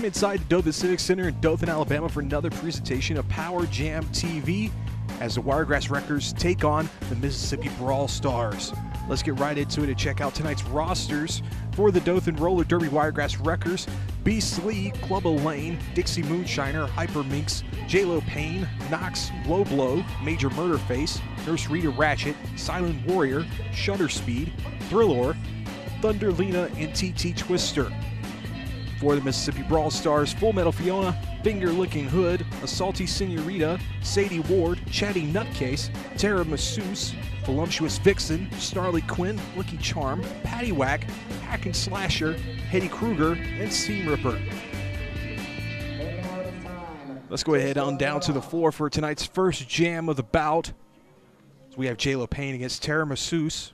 inside the Dothan Civic Center in Dothan, Alabama for another presentation of PowerJam TV as the Wiregrass Wreckers take on the Mississippi Brawl Stars. Let's get right into it and check out tonight's rosters for the Dothan Roller Derby Wiregrass Wreckers. Beast Lee, Club Lane, Dixie Moonshiner, Hyper Minx, J-Lo Payne, Knox, Blow Blow, Major Murderface, Nurse Rita Ratchet, Silent Warrior, Shutter Speed, Thrillor, Thunder Lena, and TT Twister. For the Mississippi Brawl Stars, Full Metal Fiona, Finger Licking Hood, A Salty Senorita, Sadie Ward, Chatty Nutcase, Tara Masseuse, Voluptuous Vixen, Snarly Quinn, Lucky Charm, Paddywhack, Hack and Slasher, Hetty Kruger, and Seam Ripper. Let's go ahead on down to the floor for tonight's first jam of the bout. So we have J-Lo Payne against Tara Masseuse.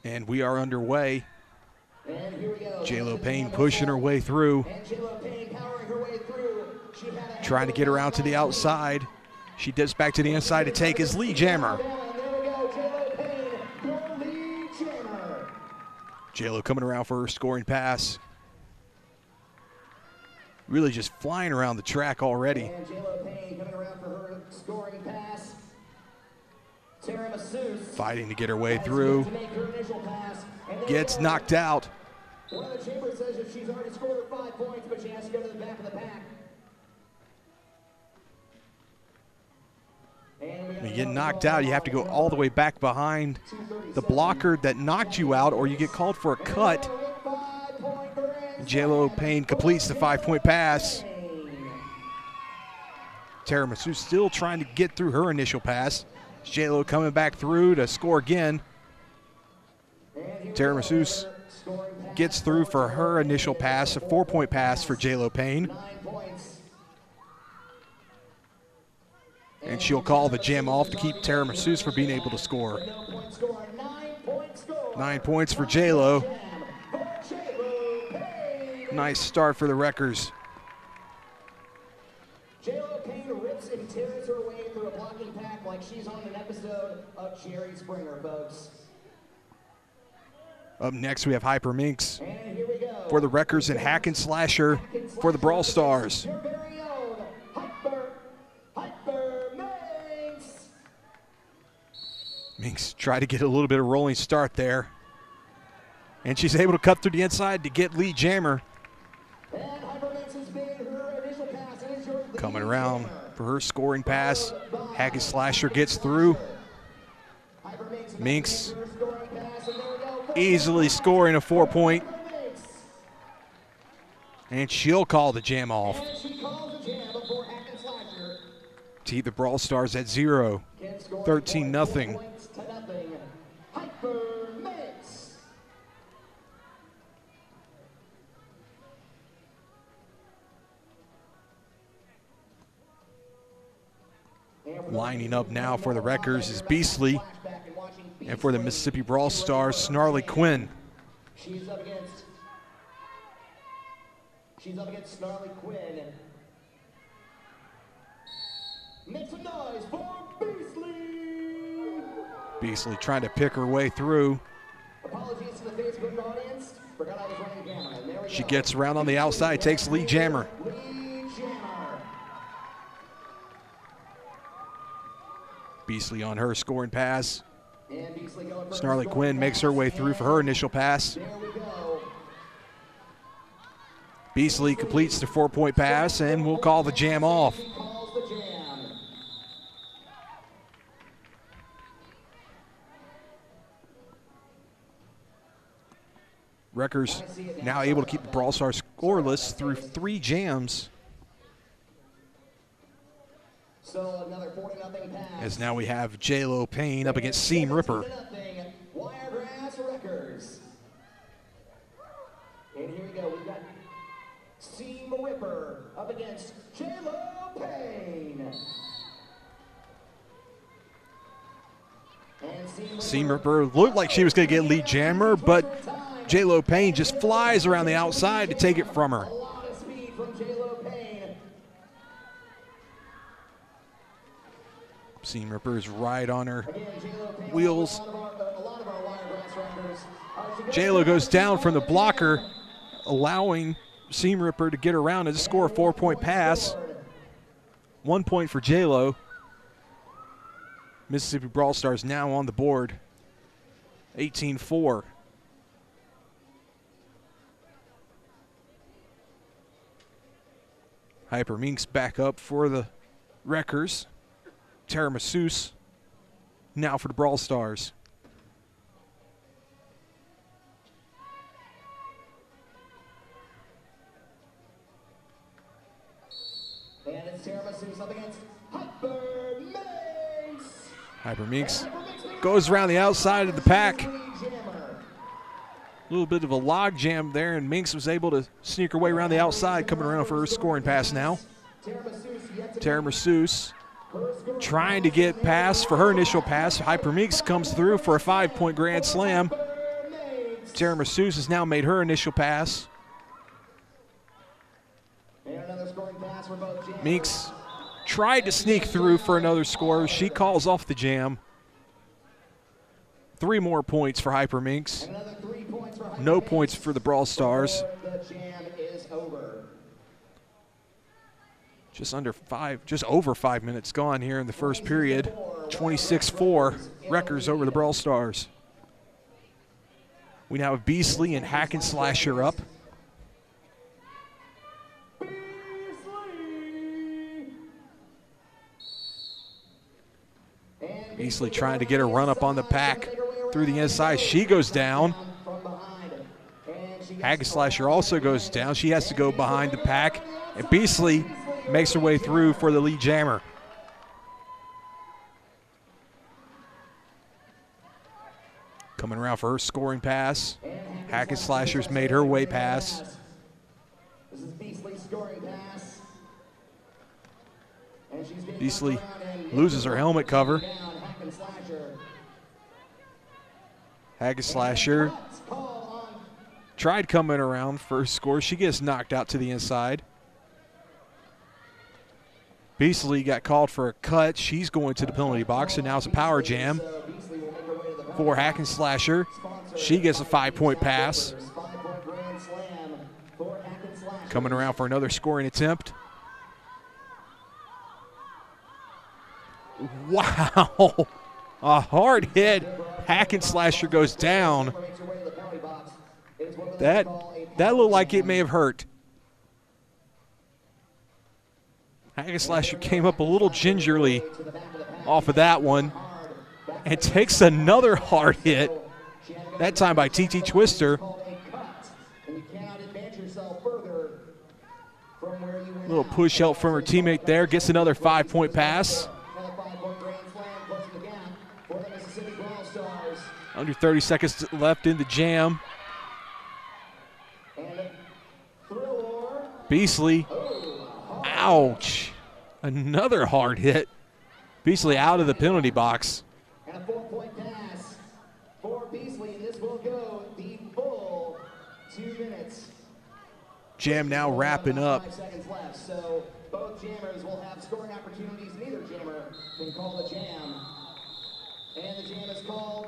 And we are underway. J-Lo Payne pushing her way through. Trying to get around to the outside. She dips back to the inside to take his lead jammer. J-Lo coming around for her scoring pass. Really just flying around the track already. Fighting to get her way through. Gets knocked out. One of the chambers says that she's already scored 5 points, but she has to go to the back of the pack. You get knocked out, you have to go all the way back behind the blocker that knocked you out, or you get called for a cut. J-Lo Payne completes the 5-point pass. Tara Masseuse still trying to get through her initial pass. J-Lo coming back through to score again. Tara Masseuse gets through for her initial pass, a 4-point pass for J-Lo Payne. And she'll call the jam off to keep Tara Masseuse from being able to score. 9 points for J-Lo. Nice start for the Wreckers. J-Lo Payne rips and tears her way through a blocking pack like she's on an episode of Jerry Springer, folks. Up next, we have Hyper Minx for the Wreckers and Hack and Slasher for the Brawl Stars. Your very own Hyper Minx. Minx tried to get a little bit of rolling start there. And she's able to cut through the inside to get lead jammer. And Hyper Minx has made her initial pass. And is your lead Coming around jammer. for her scoring pass. Hack and Slasher gets through. Minx easily scoring a 4-point. And she'll call the jam off. To keep the Brawl Stars at 0. 13-0. Lining up now for the Wreckers is Beastly. And for the Mississippi Brawl Stars, Snarly Quinn. She's up against Snarly Quinn. Make some noise for Beastly. Beastly trying to pick her way through. Apologies to the Facebook audience. Forgot I was running camera. There we She go. gets around on the outside, takes lead jammer. Lead jammer. Beastly on her scoring pass. And Beastly going for Snarly her Quinn makes her way through for her initial pass. There we go. Beastly completes the 4-point pass, and we'll call the jam off. He calls the jam. Wreckers now able to keep the Brawl Stars scoreless through 3 jams. So another 40-0 pass. As now we have J-Lo Payne up against Seam Ripper. 17-0 Wiregrass Wreckers. And here we go. We've got Seam Ripper up against J-Lo Payne. And Seam Ripper looked like she was going to get lead jammer, but J-Lo Payne just flies around the outside to take it from her. A lot of speed from J-Lo Payne. Seam Ripper is right on her Again, J-Lo paying wheels. a lot of our Wiregrass Wreckers. She J-Lo goes down from the blocker, allowing Seam Ripper to get around and score a 4-point pass. 1 point for J-Lo. Mississippi Brawl Stars now on the board, 18-4. Hyper Minks back up for the Wreckers. Tara Masseuse now for the Brawl Stars. And it's Tara Masseuse up against Hyper Minks. Hyper Minks goes around the outside of the pack. A little bit of a log jam there, and Minks was able to sneak her way around the outside, coming around for her scoring pass now. Tara Masseuse trying to get past for her initial pass. Hyper Minks comes through for a 5-point grand slam. Tara Masseuse has now made her initial pass. Minks tried to sneak through for another score. She calls off the jam. 3 more points for Hyper Minks. No points for the Brawl Stars. Just over 5 minutes gone here in the first period. 26-4, Wreckers over the Brawl Stars. We now have Beasley and Hack and Slasher up. Beasley trying to get a run up on the pack through the inside. She goes down. Hack and Slasher also goes down. She has to go behind the pack. And Beasley makes her way through for the lead jammer. Coming around for her scoring pass. Hack and Slasher's made her way pass. This is Beasley's scoring pass. Beasley loses her helmet cover. Hack and Slasher tried coming around for a score. She gets knocked out to the inside. Beasley got called for a cut. She's going to the penalty box, and now it's a power jam for Hack and Slasher. She gets a 5-point pass. Coming around for another scoring attempt. Wow. A hard hit. Hack and Slasher goes down. That looked like it may have hurt. Hack and Slasher came up a little gingerly off of that one and takes another hard hit, that time by TT Twister. A little push help from her teammate there, gets another 5-point pass. Under 30 seconds left in the jam. Beasley, ouch. Another hard hit. Beasley out of the penalty box. And a 4-point pass for Beasley, and this will go the full 2 minutes. Jam now wrapping up. 5 seconds left, so both jammers will have scoring opportunities. Neither jammer can call the jam. And the jam is called.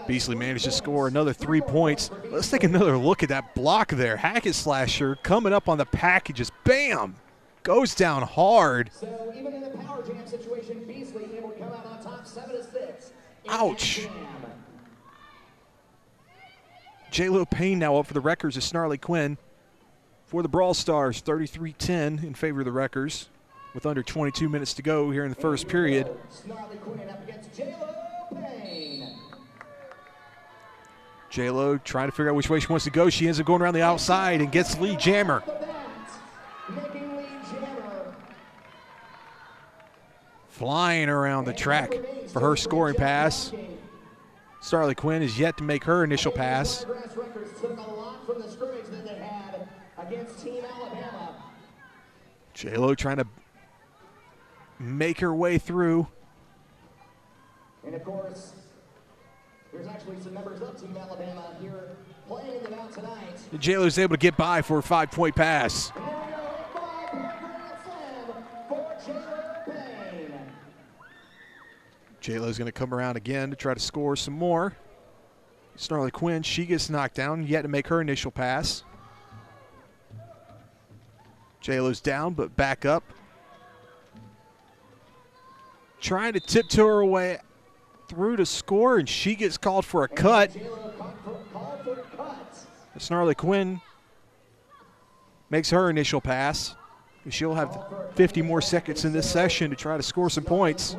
Beasley managed to score another 3 points. Let's take another look at that block there. Hack and Slasher coming up on the pack and just bam, goes down hard. So even in the power jam situation, Beasley able to come out on top 7-6. Ouch. J-Lo Payne now up for the Wreckers is Snarly Quinn. For the Brawl Stars, 33-10 in favor of the Wreckers with under 22 minutes to go here in the first period. Snarly Quinn up against J-Lo Payne. J-Lo trying to figure out which way she wants to go. She ends up going around the outside and gets lead jammer. Flying around the track for her scoring pass. Snarly Quinn is yet to make her initial pass. Wiregrass Wreckers took a lot from the scrimmage that they had against Team Alabama. J-Lo trying to make her way through. And of course, there's actually some members of Team Alabama here playing them out tonight. J-Lo is able to get by for a 5-point pass. And there we go, a 5-point grand slam for J-Lo Payne. J-Lo's going to come around again to try to score some more. Snarly Quinn, she gets knocked down, yet to make her initial pass. J-Lo's down, but back up. Trying to tiptoe her way through to score, and she gets called for a cut. Snarly Quinn makes her initial pass. She'll have 50 more seconds in this session to try to score some points.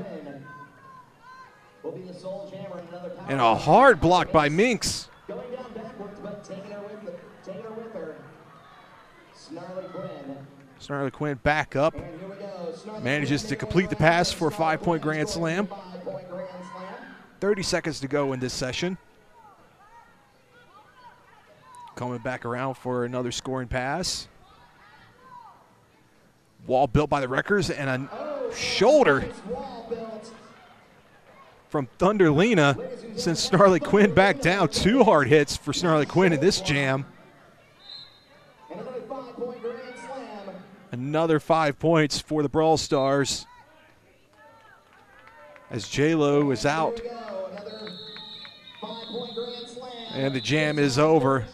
And a hard block by Minx. Snarly Quinn back up. Manages to complete the pass for a 5-point grand slam. 30 seconds to go in this session. Coming back around for another scoring pass. Wall built by the Wreckers and a shoulder from Thunderlina sends Snarly Quinn back down. 2 hard hits for Snarly Quinn in this jam. Another 5 points for the Brawl Stars as J-Lo is out. And the jam is over.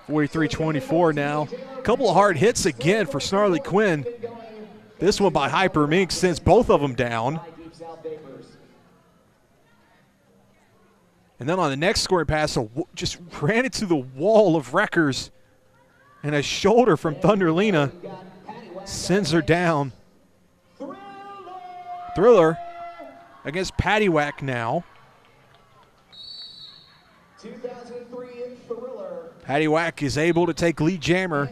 43-24 now. A couple of hard hits again for Snarly Quinn. This one by Hyper Minx sends both of them down. And then on the next scoring pass, just ran into the wall of Wreckers. And a shoulder from Thunderlina sends her down. Thriller against Paddywhack now. Paddywhack is able to take lead jammer.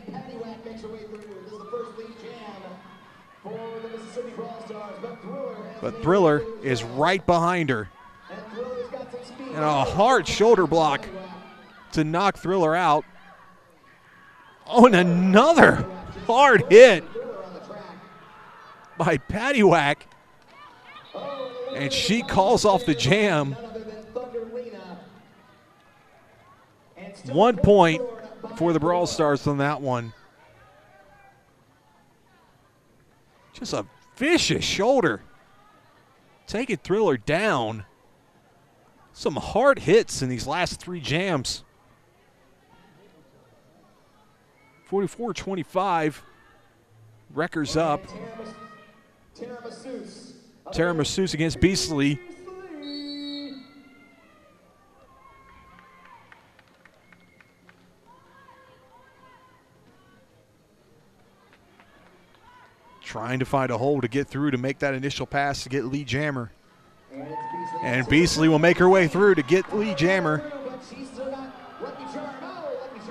But Thriller is right behind her. And a hard shoulder block to knock Thriller out. Oh, and another hard hit by Paddywhack. And she calls off the jam. 1 point for the Brawl Stars on that one. Just a vicious shoulder. Taking Thriller down. Some hard hits in these last 3 jams. 44-25. Wreckers up. Tara Masseuse against Beastly. Trying to find a hole to get through to make that initial pass to get lead jammer. And Beastly will make her way through to get lead jammer.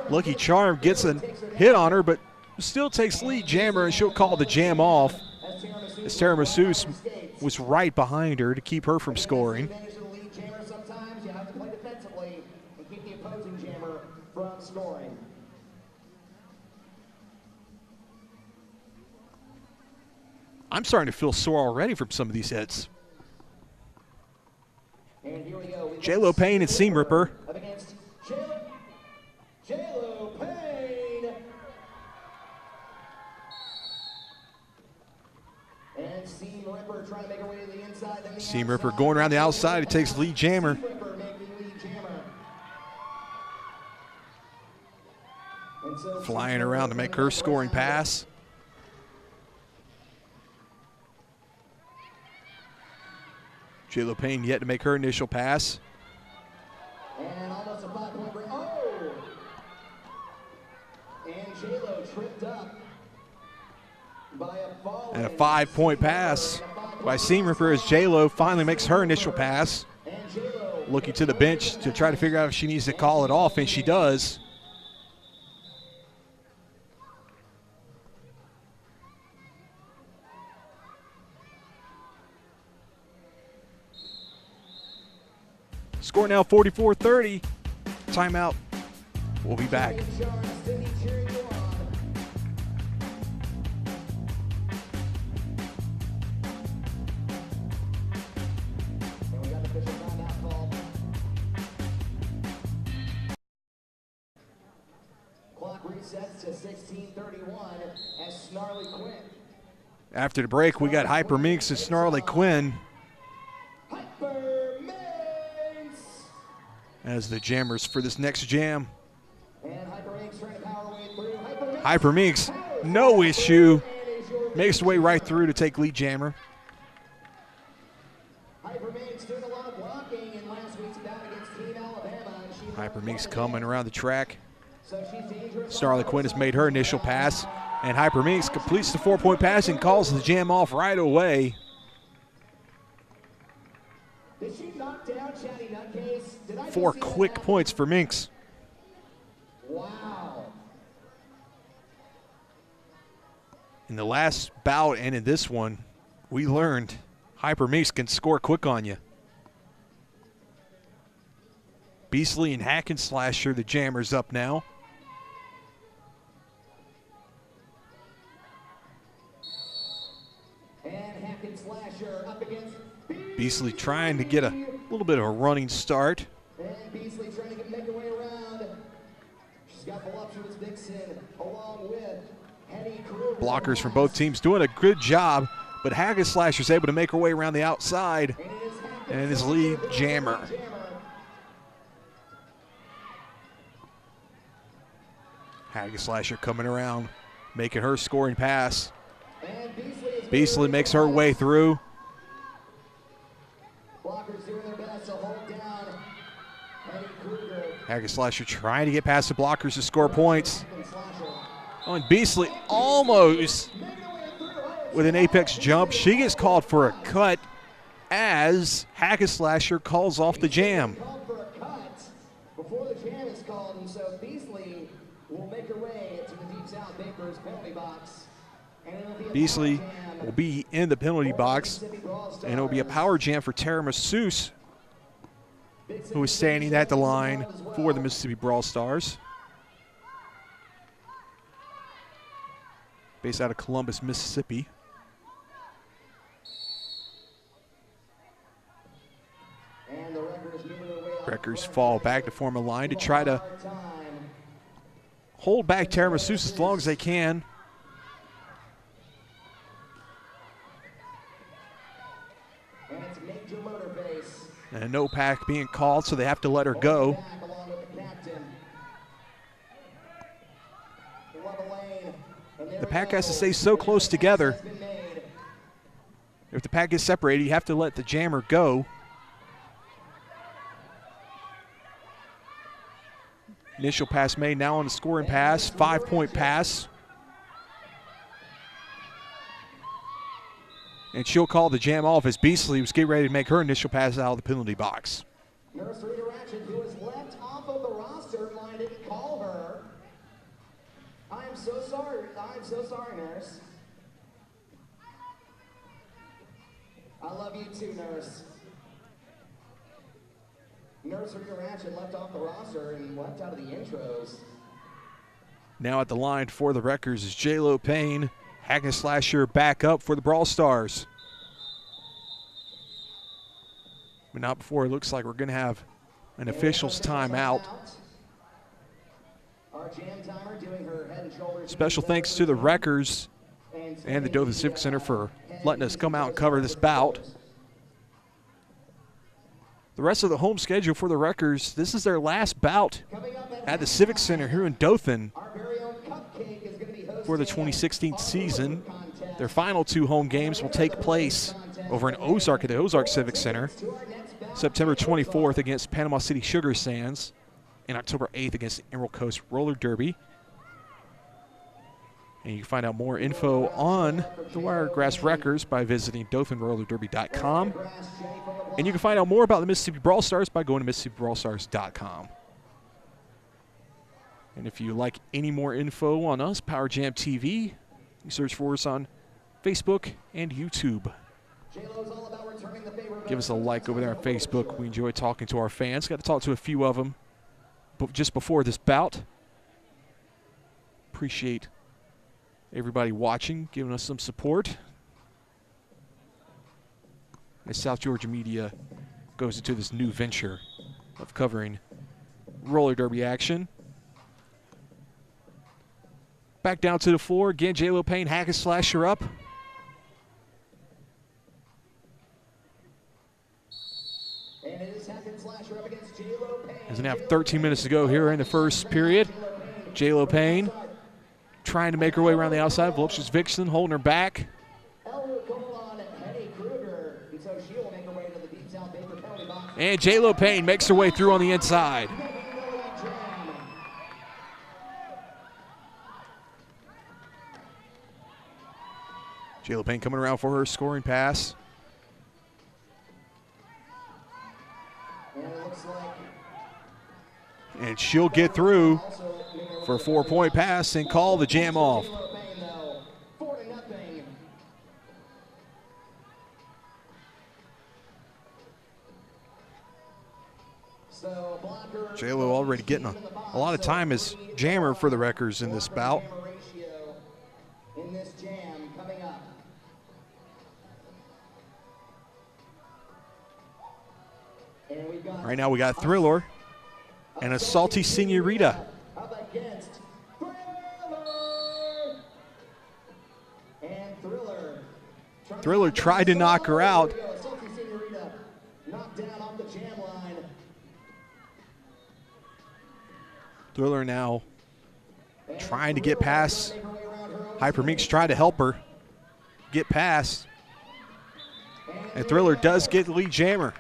Lucky Charm gets a hit on her, but still takes lead jammer, and she'll call the jam off as Tara Masseuse was right behind her to keep her from scoring. I'm starting to feel sore already from some of these hits. J-Lo Payne and Seam Ripper. J-Lo Payne. And Seam Ripper trying to make her way to the inside. Seam Ripper going around the outside. It takes lead jammer. Flying around to make her scoring pass. J-Lo Payne yet to make her initial pass. And almost a 5-point break. Oh! And J-Lo tripped up by a fall. And a 5-point pass by Seam Ripper as J-Lo finally makes her initial pass. Looking to the bench to try to figure out if she needs to call it off, and she does. Score now 44-30. Timeout. We'll be back. Clock resets to 16:31 as Snarly Quinn. After the break, we got Hyper Minx and Snarly Quinn as the jammers for this next jam. And Hyper Minx trying to power way through. Hyper Minx, no issue. Makes her way right through to take lead jammer. Hyper Minx doing a lot of blocking in last week's bout against Team Alabama. Hyper Minx coming around the track. So she's dangerous. Starla Quinn has made her initial pass, and Hyper Minx completes the 4-point pass and calls the jam off right away. Did she knock down Chatty Nutcase? 4 quick points for Minx. Wow. In the last bout and in this one, we learned Hyper Minx can score quick on you. Beastly and Hack and Slasher, the jammers, up now. And Hack and Slasher up against Beastly trying to get a little bit of a running start. And Beastly trying to make her way around. She's got Voluptuous Vixen along with Hetty Kruger. Blockers from both teams doing a good job, but Hack and Slasher is able to make her way around the outside. And it is lead jammer. Hack and Slasher coming around, making her scoring pass. Beastly makes her way through. Blockers doing their best to hold down Hetty Kruger. Hack and Slasher trying to get past the blockers to score points. Oh, and Beastly almost with an apex jump. She gets called for a cut as Hack and Slasher calls off the jam. Called for a cut before the jam is called, and so Beastly will make her way to the Deep South Vapors penalty box. And it'll be a Beastly power jam will be in the penalty for box, Mississippi Brawl Stars. and it will be a power jam for Tara Masseuse, who is standing at the line for the Mississippi Brawl Stars. Based out of Columbus, Mississippi. And the Wreckers moving their way off Wreckers fall back to form a line to try to hold back Tara Masseuse as long as they can. And it's Major Motorface. And no pack being called, so they have to let her go. Back along with the captain. Level lane. And there The we pack go. has to stay so close together. Has been made. If the pack gets separated, you have to let the jammer go. Initial pass made, now on the scoring pass, 5-point pass. And she'll call the jam off as Beastly was getting ready to make her initial pass out of the penalty box. Nurse Rita Ratchet, who was left off of the roster, and I didn't call her. I'm so sorry. I'm so sorry, Nurse. I love you too, Nurse. Nurse Rita Ratchet left off the roster and left out of the intros. Now at the line for the Wreckers is J-Lo Payne. Hack and Slasher back up for the Brawl Stars. But not before it looks like we're going to have an official's timeout. Our jam timer doing her head and shoulders. Special thanks to the Wreckers and the Dothan Civic Center for letting us come out and cover this bout. The rest of the home schedule for the Wreckers, this is their last bout at the Civic Center here in Dothan Our very own Cupcake is going to be hosting for the 2016 season. Their final 2 home games will take place over in Ozark at the Ozark Civic Center, September 24th against Panama City Sugar Sands, and October 8th against the Emerald Coast Roller Derby. And you can find out more info on the Wiregrass Wreckers by visiting DothanRollerDerby.com. And you can find out more about the Mississippi Brawl Stars by going to MississippiBrawlStars.com. And if you like any more info on us, PowerJam TV, you search for us on Facebook and YouTube. Give us a like over there on Facebook. We enjoy talking to our fans. Got to talk to a few of them just before this bout. Appreciate everybody watching, giving us some support. As South Georgia media goes into this new venture of covering roller derby action. Back down to the floor. Again, J-Lo Payne, Hack and Slasher up. And it is Hack and Slasher up against J-Lo Payne. As Dothan have 13 minutes to go here in the first period. J-Lo Payne trying to make her way around the outside. Voluptuous Vixen holding her back. And J-Lo Payne makes her way through on the inside. J-Lo Payne coming around for her scoring pass. And she'll get through for a 4-point pass and call the jam off. J-Lo already getting a lot of time as jammer for the Wreckers in this bout. Right now we got Thriller and a salty senorita. Thriller tried to knock her out. Thriller now trying to get past. Hyperminx tried to help her get past. And Thriller does get the lead jammer.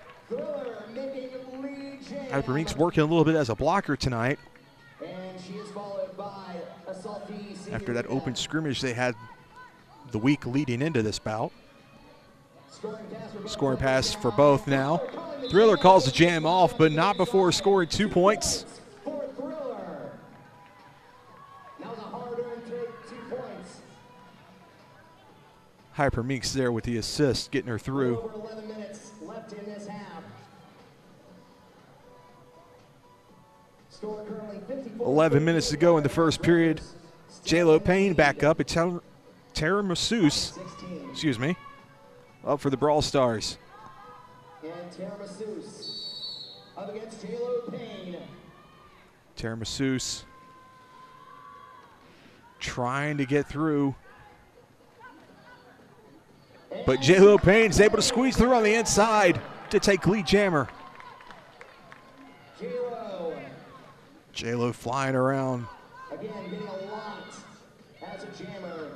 Hyperminx working a little bit as a blocker tonight. After that open scrimmage they had the week leading into this bout. Scoring pass for both now. Thriller calls the jam off, but not before scoring 2 points. Hyperminx there with the assist, getting her through. 11 minutes to go in the first period. J-Lo Payne back up. It's Tara Masseuse, up for the Brawl Stars. And Tara Masseuse up against J-Lo Payne. Tara Masseuse trying to get through. But J-Lo Payne is able to squeeze through on the inside to take lead jammer. J-Lo flying around. Again, getting a lot as a jammer.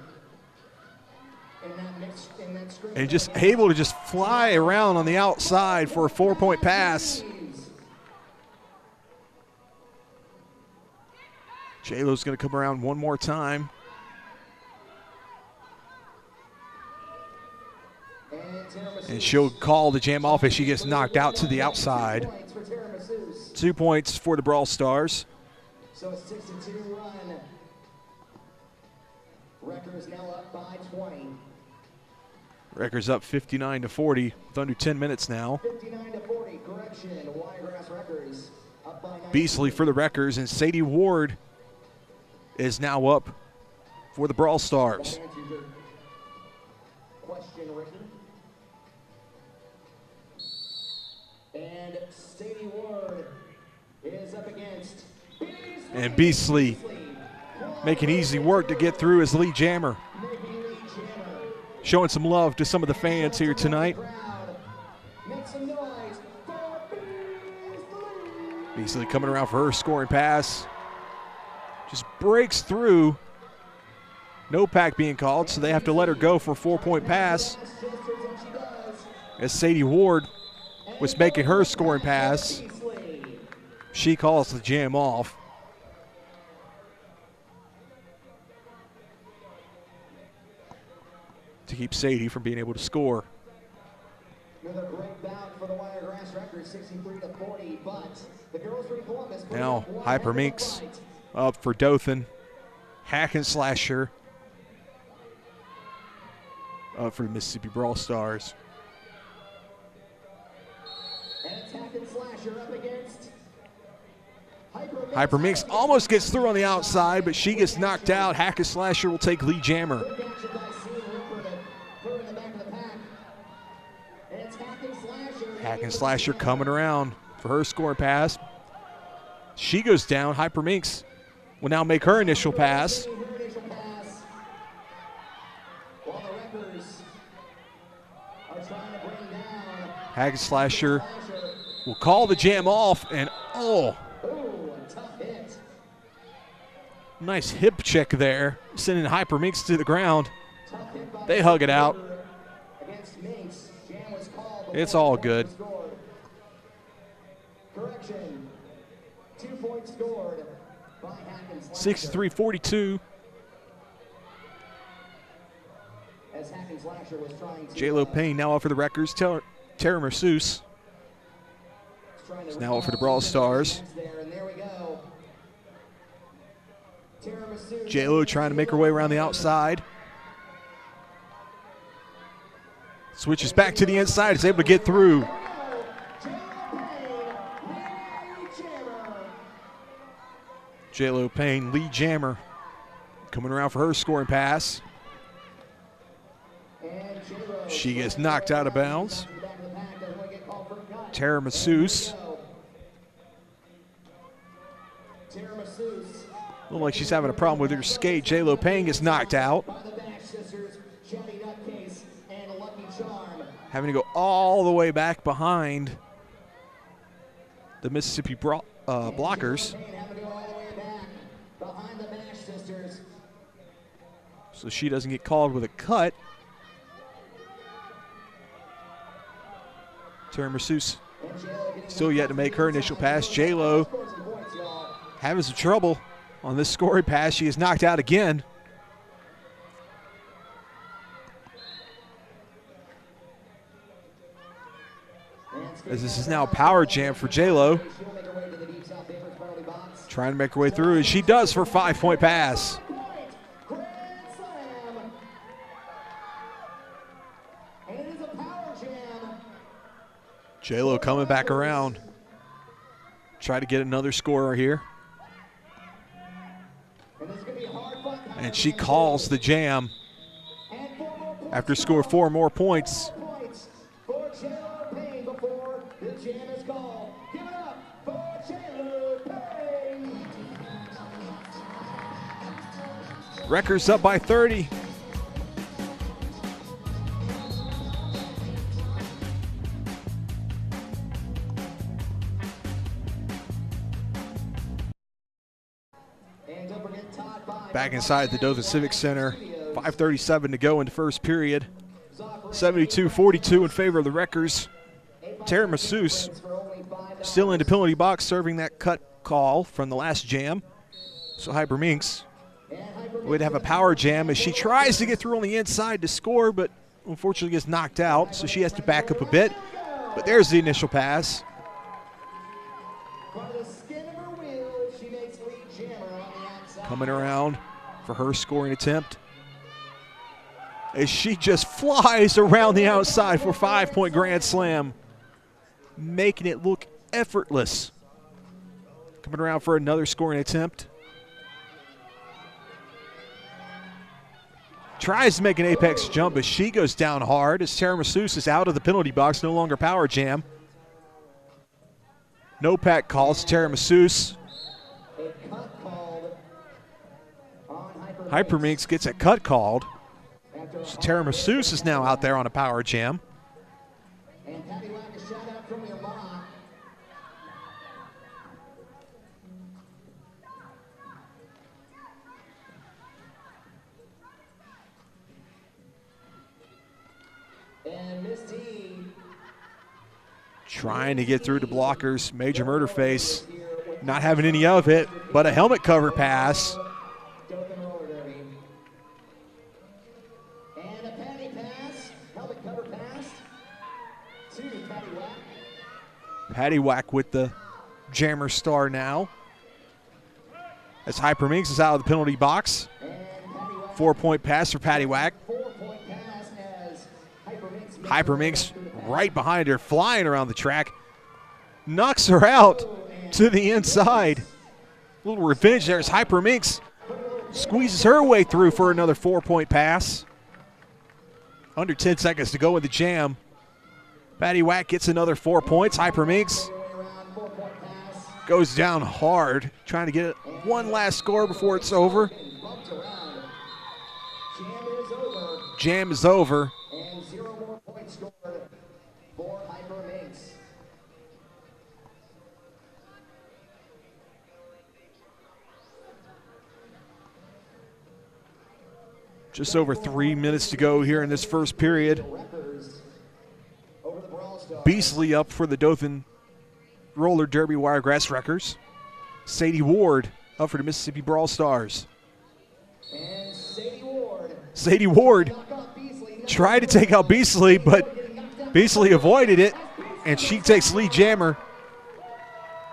And just able to just fly around on the outside for a 4-point pass. J-Lo's going to come around one more time. And she'll call the jam off as she gets knocked out to the outside. 2 points for the Brawl Stars. So a 6-2 run. Wreckers now up by 20. Wreckers up 59-40 with under 10 minutes now. 59-40, correction. Wiregrass Wreckers up by 19. Beasley for the Wreckers, and Sadie Ward is now up for the Brawl Stars. Question, Ricky. And Sadie Ward is up against Beasley. And Beasley making easy work to get through as lead jammer. Showing some love to some of the fans here tonight. Beasley coming around for her scoring pass. Just breaks through. No pack being called, so they have to let her go for a 4-point pass. As Sadie Ward was making her scoring pass, she calls the jam off. To keep Sadie from being able to score. Another great bout for the Wiregrass Wreckers, 63-40, but the girls from Columbus. Now Hyperminx up for Dothan. Hack and Slasher up for the Mississippi Brawl Stars. And it's Hack and Slasher up against Hyperminx almost gets through on the outside, but she gets knocked out. Hack and Slasher will take lead jammer. Hack and Slasher coming around for her scoring pass. She goes down. Hyperminx will now make her initial pass. Hack and Slasher will call the jam off, and oh, Nice hip check there, sending Hyperminx to the ground. They hug it out. It's all good. Correction. 2 points scored by Hackens. 63-42. As Hackens Lasher was trying to J-Lo Payne now up for the Wreckers. Tara Masseuse is now up for the Brawl Stars. J-Lo trying to make her way around the outside. Switches back to the inside, is able to get through. J-Lo Payne, lead jammer, coming around for her scoring pass. She gets knocked out of bounds. Tara Masseuse. Looks like she's having a problem with her skate. J-Lo Payne gets knocked out. Having to go all the way back behind the Mississippi blockers. So she doesn't get called with a cut. Tara Masseuse still yet to make her initial pass. J-Lo having some trouble on this scoring pass. She is knocked out again. As this is now PowerJam for J-Lo. Trying to make her way through, and she does for a 5-point pass. J-Lo coming back around. Try to get another scorer here. And she calls the jam after score 4 more points. Wreckers up by 30. Back inside the Dothan Civic Center. 5:37 to go in the first period. 72-42 in favor of the Wreckers. Tara Masseuse still in the penalty box, serving that cut call from the last jam. So Hyperminx would have a PowerJam as she tries to get through on the inside to score, but unfortunately gets knocked out, so she has to back up a bit. But there's the initial pass. Coming around for her scoring attempt as she just flies around the outside for a 5-point grand slam, making it look effortless. Coming around for another scoring attempt. Tries to make an apex jump, but she goes down hard as Tara Masseuse is out of the penalty box, no longer PowerJam. No pack calls Tara Masseuse. Hyperminx gets a cut called. So Tara Masseuse is now out there on a PowerJam. Trying to get through to blockers. Major murder face. Not having any of it, but a helmet cover pass. Patty Whack with the jammer star now. As Hyperminx is out of the penalty box. 4-point pass for Patty Whack. Hyperminx right behind her, flying around the track. Knocks her out to the inside. A little revenge there as Hyperminx squeezes her way through for another 4-point pass. Under 10 seconds to go in the jam. Patty Whack gets another 4 points. Hyperminx goes down hard, trying to get one last score before it's over. Jam is over. And 0 more points scored for Hyperminx. Just over 3 minutes to go here in this first period. Beasley up for the Dothan Roller Derby Wiregrass Wreckers. Sadie Ward up for the Mississippi Brawl Stars. And Sadie Ward tried to take out Beasley, but Beasley avoided it, and she takes lead jammer.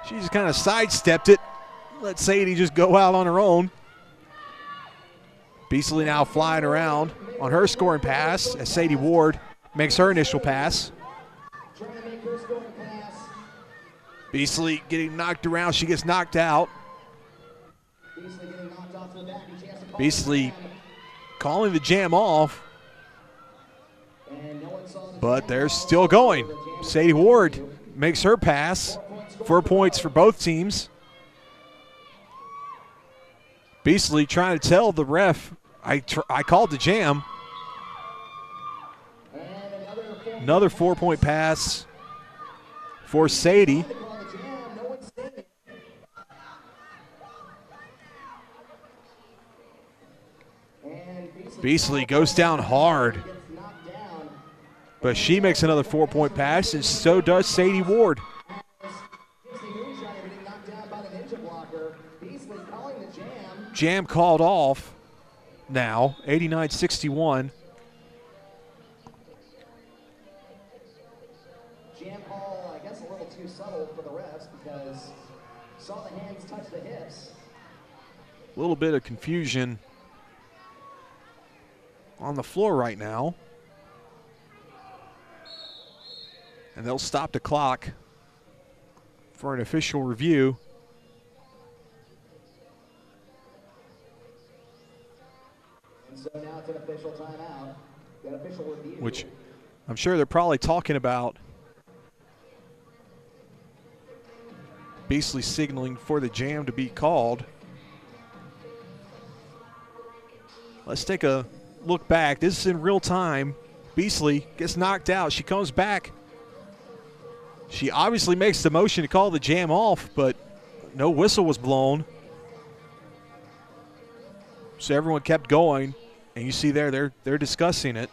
She just kind of sidestepped it. Let Sadie just go out on her own. Beasley now flying around on her scoring pass as Sadie Ward makes her initial pass. Beasley getting knocked around. She gets knocked out. Beasley calling the jam off, but they're still going. Sadie Ward makes her pass. 4 points for both teams. Beasley trying to tell the ref, I called the jam. Another 4-point pass for Sadie. Beasley goes down hard, but she makes another 4-point pass, and so does Sadie Ward. Jam called off now, 89-61. Jam call, I guess, a little too subtle for the refs because saw the hands touch the hips. A little bit of confusion on the floor right now. And they'll stop the clock for an official review. And so now it's an official timeout, an official review. Which I'm sure they're probably talking about. Beasley signaling for the jam to be called. Let's take a look back. This is in real time. Beasley gets knocked out. She comes back. She obviously makes the motion to call the jam off, but no whistle was blown. So everyone kept going, and you see there they're discussing it.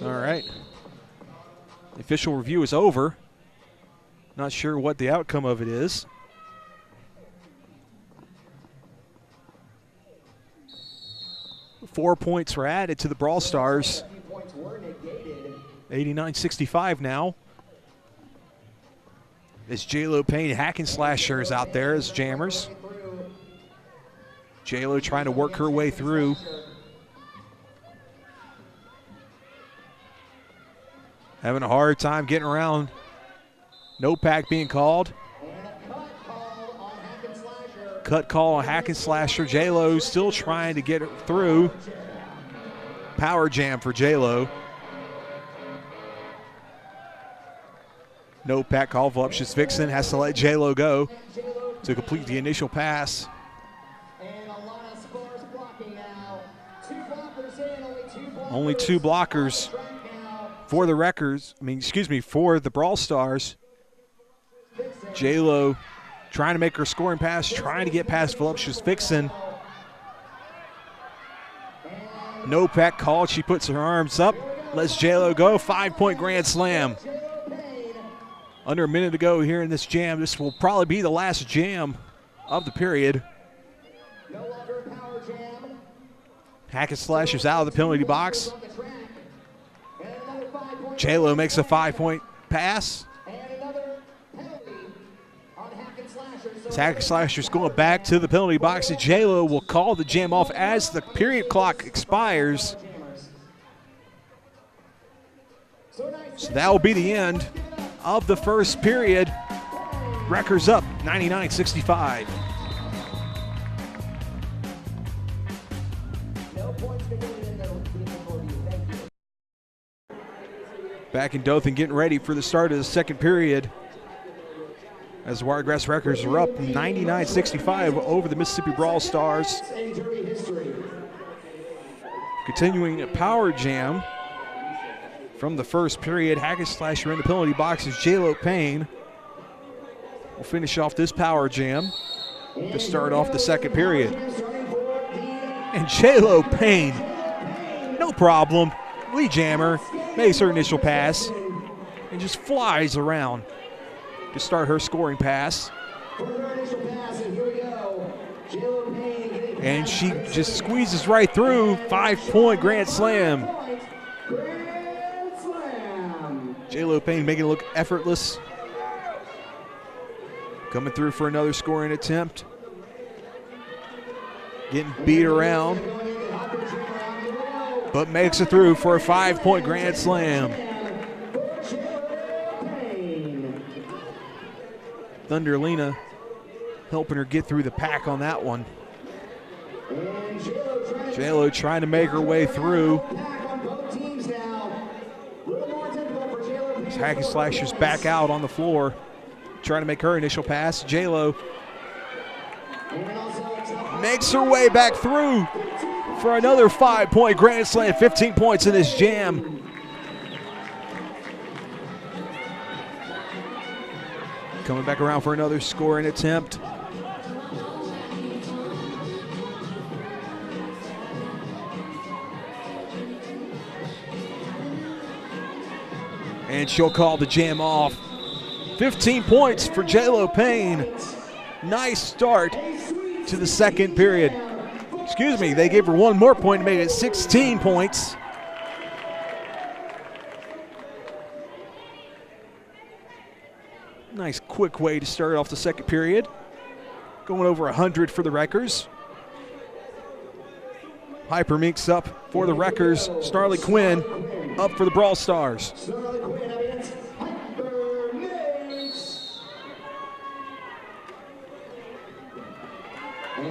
All right. The official review is over. Not sure what the outcome of it is. Four points were added to the Brawl Stars. 89-65 now. As J-Lo Payne Hack and Slashers out there as jammers. J-Lo trying to work her way through. Having a hard time getting around. No pack being called. Cut call on Hack and Slasher. J-Lo still trying to get it through. PowerJam for J-Lo. No pack call. Voluptuous Vixen has to let J-Lo go to complete the initial pass. Only two blockers for the Wreckers. For the Brawl Stars. J-Lo trying to make her scoring pass, trying to get past Voluptuous Vixen. No pack called. She puts her arms up, lets J-Lo go. 5-point grand slam. Under a minute to go here in this jam. This will probably be the last jam of the period. Hack and Slashers out of the penalty box. J-Lo makes a 5-point pass. Hack and Slashers going back to the penalty box, and J-Lo will call the jam off as the period clock expires. So that will be the end of the first period. Wreckers up 99-65. Back in Dothan getting ready for the start of the second period. as the Wiregrass Wreckers are up 99-65 over the Mississippi Brawl Stars. Continuing at PowerJam from the first period, Hack and Slasher in the penalty box is J-Lo Payne. We'll finish off this PowerJam to start off the second period. And J-Lo Payne, no problem. Lead jammer, makes her initial pass, and just flies around to start her scoring pass. And she just squeezes right through. 5-point grand slam. J-Lo Payne making it look effortless. Coming through for another scoring attempt. Getting beat around, but makes it through for a 5-point grand slam. Thunderlina helping her get through the pack on that one. J-Lo trying to make her way through. Hack and Slasher's back out on the floor, trying to make her initial pass. J-Lo makes her way back through for another 5-point grand slam. 15 points in this jam. Coming back around for another scoring attempt. And she'll call the jam off. 15 points for J-Lo Payne. Nice start to the second period. Excuse me, they gave her one more point to make it 16 points. Nice quick way to start off the second period. Going over 100 for the Wreckers. Hypermeek's up for the Wreckers. Snarly Quinn up for the Brawl Stars.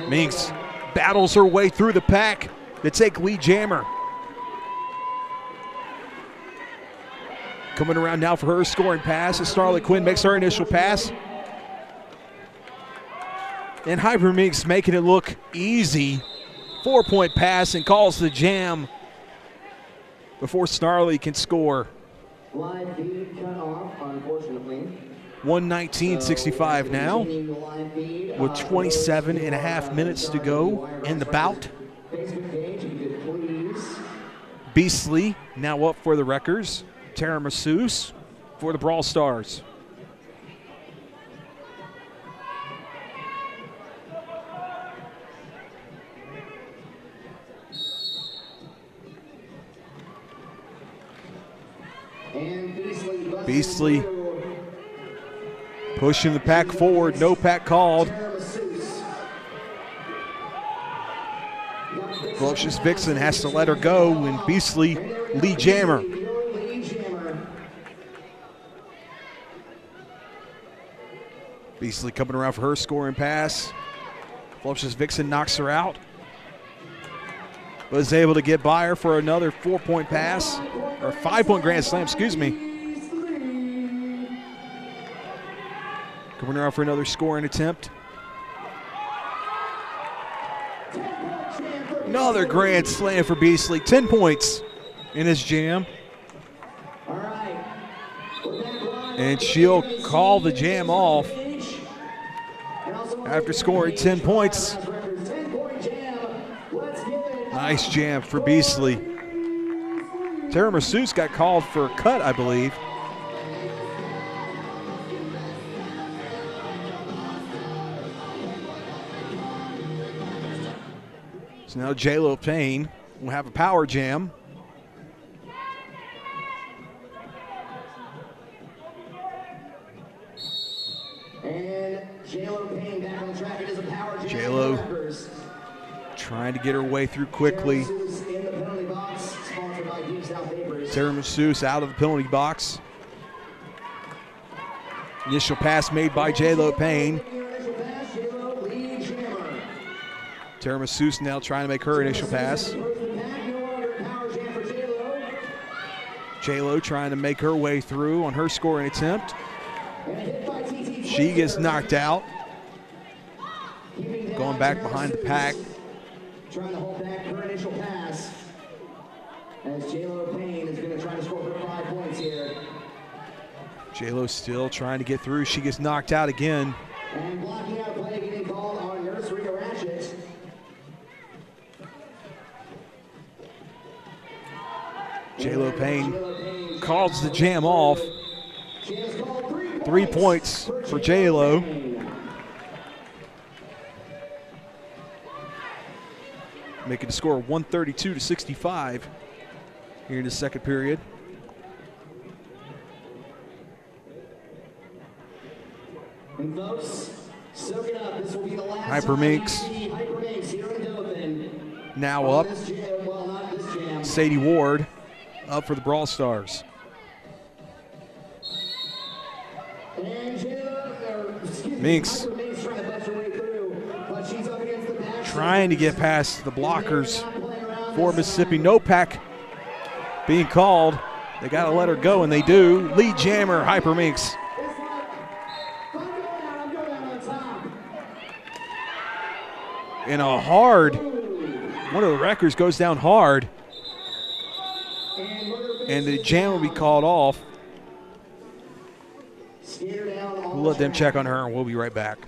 Meeks battles her way through the pack to take lead jammer. Coming around now for her scoring pass as Snarly Quinn makes her initial pass. And Hypermeek's making it look easy. 4-point pass and calls the jam before Snarly can score. Live feed cut off, unfortunately. 119-65 now, with 27 and a half minutes to go in the bout. Beastly now up for the Wreckers. Tara Masseuse for the Brawl Stars. Beastly pushing the pack forward, no pack called. Voluptuous Vixen has to let her go, and Beastly lead jammer. Beastly coming around for her scoring pass. Voluptuous Vixen knocks her out. Was able to get by her for another 4-point pass, or 5-point grand slam, excuse me. Coming around for another scoring attempt. Another grand slam for Beastly. 10 points in this jam. And she'll call the jam off after scoring 10 points. Nice jam for Beastly. Tara Masseuse got called for a cut, I believe. So now J-Lo Payne will have a power jam. And J-Lo Payne back on track. It is a power jam. J-Lo trying to get her way through quickly. Tara Masseuse out of the penalty box. Initial pass made by J-Lo Payne. Tara Masseuse now trying to make her initial pass. J-Lo trying to make her way through on her scoring attempt. She gets knocked out. Going back behind the pack. Trying to hold back her initial pass. As J-Lo Payne is going to try to score for 5 points here. J-Lo still trying to get through. She gets knocked out again. And blocking out play getting called on Nursery Ratchet. J-Lo Payne calls the jam off. 3 points for J-Lo. Making the score 132-65 here in the second period. And folks, soak it up. This will be the last Hyper Minx here in Dothan. now up. This jam, well, not this jam. Sadie Ward up for the Brawl Stars. Minx trying to get past the blockers for Mississippi. No pack being called. They got to let her go, and they do. Lead jammer, Hyper Minx. In a hard, one of the Wreckers goes down hard, and the jam will be called off. We'll let them check on her, and we'll be right back.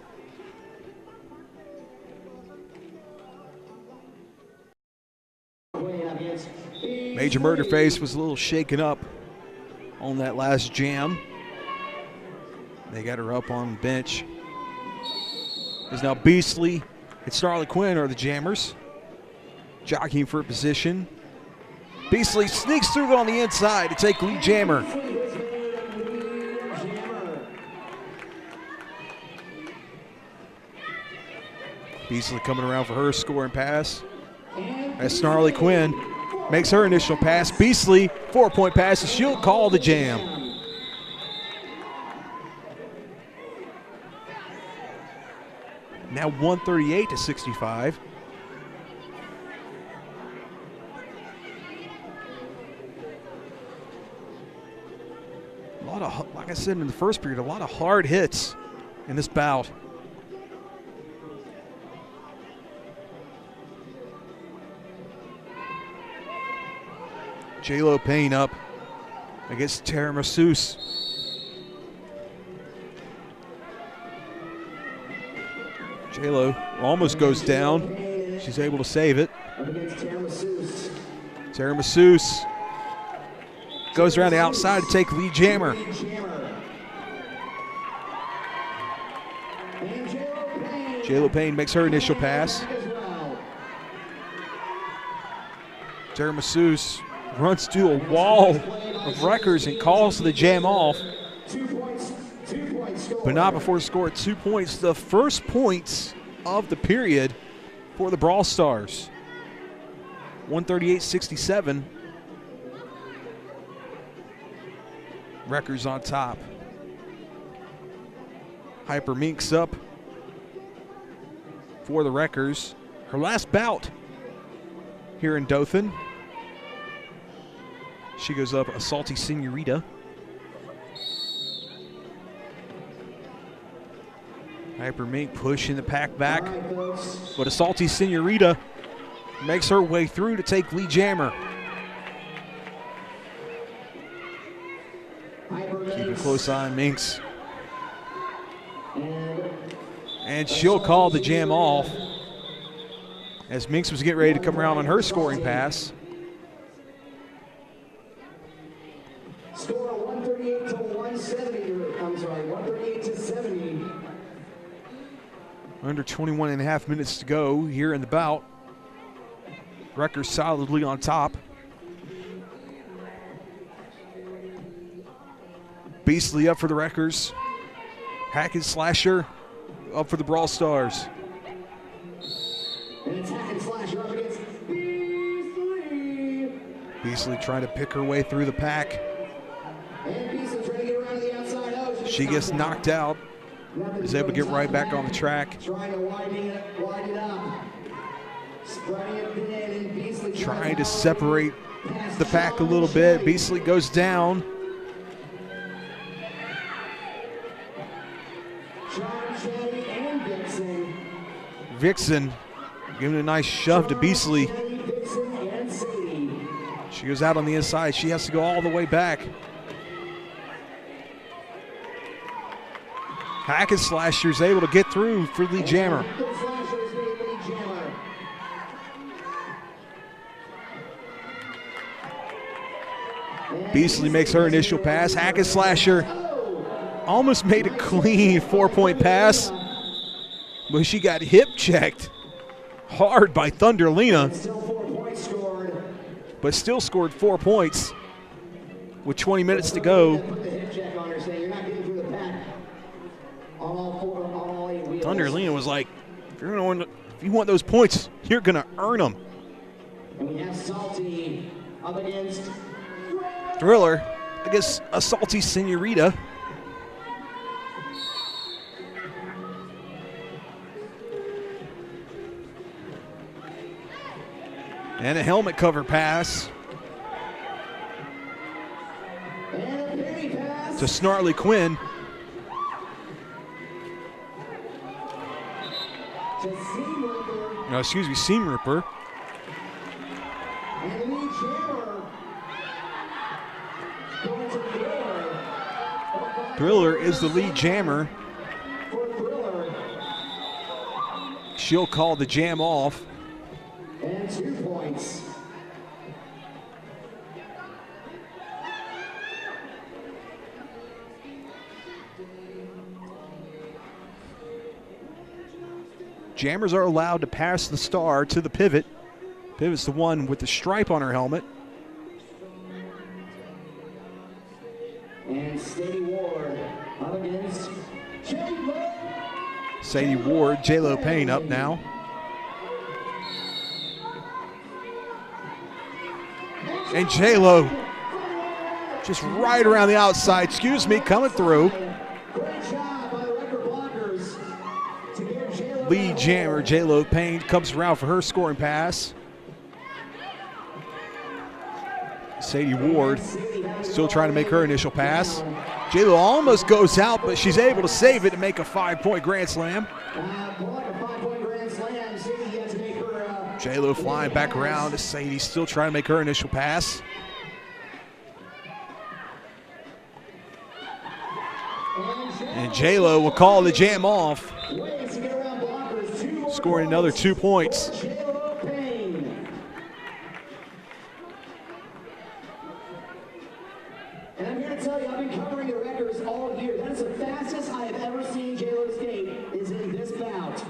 Major Murderface was a little shaken up on that last jam. They got her up on the bench. There's now Beastly and Snarly Quinn are the jammers, jockeying for a position. Beastly sneaks through on the inside to take lead jammer. Beastly coming around for her scoring pass. As Snarly Quinn makes her initial pass. Beastly, 4-point pass. She'll call the jam. Now 138-65. A lot of, like I said in the first period, a lot of hard hits in this bout. J-Lo Payne up against Tara Masseuse. J-Lo almost goes down. She's able to save it. Tara Masseuse goes around the outside to take lead jammer. J-Lo Payne makes her initial pass. Tara Masseuse runs through a wall of Wreckers and calls the jam off. But not before the score at 2 points. The first points of the period for the Brawl Stars. 138-67. Wreckers on top. Hyper Minx up for the Wreckers. Her last bout here in Dothan. She goes up a Salty Senorita. Hyper Mink pushing the pack back. But a Salty Senorita makes her way through to take lead jammer. Keep a close eye on Minx. And she'll call the jam off as Minx was getting ready to come around on her scoring pass. Score 138-170. I'm sorry, 138-70. Under 21 and a half minutes to go here in the bout. Wreckers solidly on top. Beastly up for the Wreckers. Hack and Slasher up for the Brawl Stars. And it's Hack and Slasher up against Beastly. Beastly trying to pick her way through the pack. And Beastly trying to get around the outside. Oh, she gets knocked out. Is able to get right back on the track. Trying to widen it up. Spreading it thin, and Beastly trying to separate the pack a little bit. Beastly goes down. Vixen giving a nice shove to Beasley. She goes out on the inside. She has to go all the way back. Hack and Slasher's able to get through for Lee Jammer. Beasley makes her initial pass. Hack and Slasher almost made a clean 4-point pass, but she got hip checked hard by Thunderlina, but still scored 4 points with 20 minutes to go. Thunderlina was like, if you want those points, you're going to earn them. And we have Salty up against Thriller against a Salty Senorita. And a helmet cover pass to Snarly Quinn. No, excuse me, Seam Ripper. Thriller is the lead jammer. She'll call the jam off. And 2 points. Jammers are allowed to pass the star to the pivot. Pivot's the one with the stripe on her helmet. And Sadie Ward up against J-Lo. Sadie Ward, J-Lo Payne up now. And J-Lo just right around the outside, coming through. Lead jammer, J-Lo Payne, comes around for her scoring pass. Sadie Ward still trying to make her initial pass. J-Lo almost goes out, but she's able to save it to make a 5-point grand slam. J-Lo flying back around. Sadie still trying to make her initial pass. And J-Lo will call the jam off, scoring another 2 points. And I'm here to tell you, I've been covering the Wreckers all year. That is the fastest I have ever seen J-Lo skate is in this bout.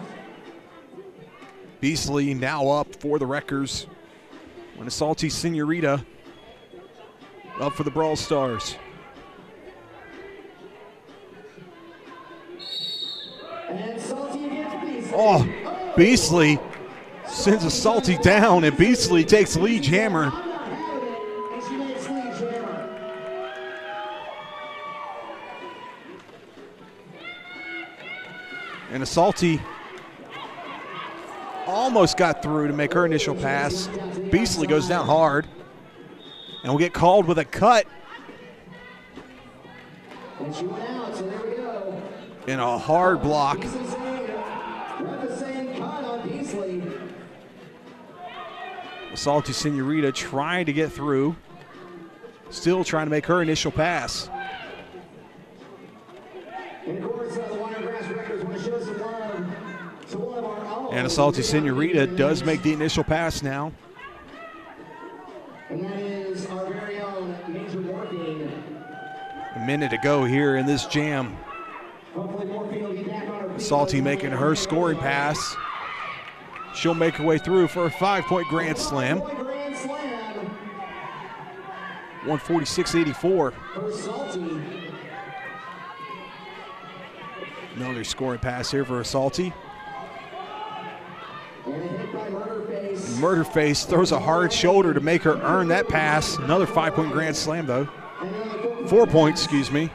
Beasley now up for the Wreckers. When a Salty Senorita up for the Brawl Stars. And Salty against Beasley. Oh, Beasley sends a Salty down, and Beasley takes lead jammer. And she makes lead jammer. And a Salty almost got through to make her initial pass. Beasley goes down hard and will get called with a cut. And she went out, so there we go. In a hard block. Salty Senorita trying to get through. Still trying to make her initial pass. And of course, the Wiregrass Wreckers want to show some love to one of our own. And a Salty Senorita does make the initial pass now. And that is our very own Major Morphine. A minute to go here in this jam. Hopefully Morphine will be back on her feet. Salty making her scoring pass. She'll make her way through for a 5-point grand slam. 146-84. For Salty. Another scoring pass here for a Salty. And a hit by Murderface. Murderface throws a hard shoulder to make her earn that pass. Another 5-point grand slam, though. 4 points, excuse me.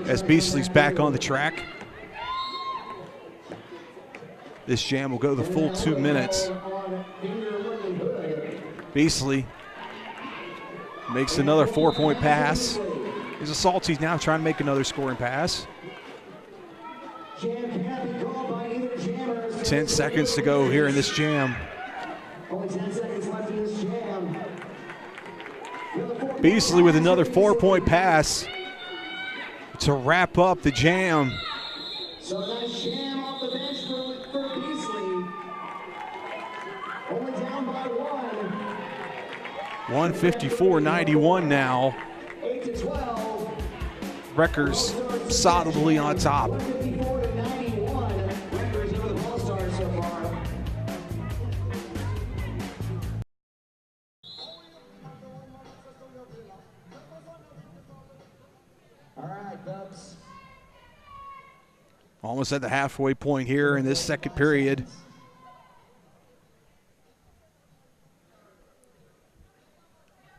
As Beasley's back on the track. This jam will go the full 2 minutes. Beasley makes another 4-point pass. There's a Salty now trying to make another scoring pass. 10 seconds to go here in this jam. Only 10 seconds left in this jam. Beasley with another 4-point pass to wrap up the jam. So a nice jam off the bench for Beasley. Only down by 1. 154-91 now. 8-12. Wreckers solidly on top. 154-91. Wreckers over the Brawl Stars so far. All right, Cubs. Almost at the halfway point here in this second period.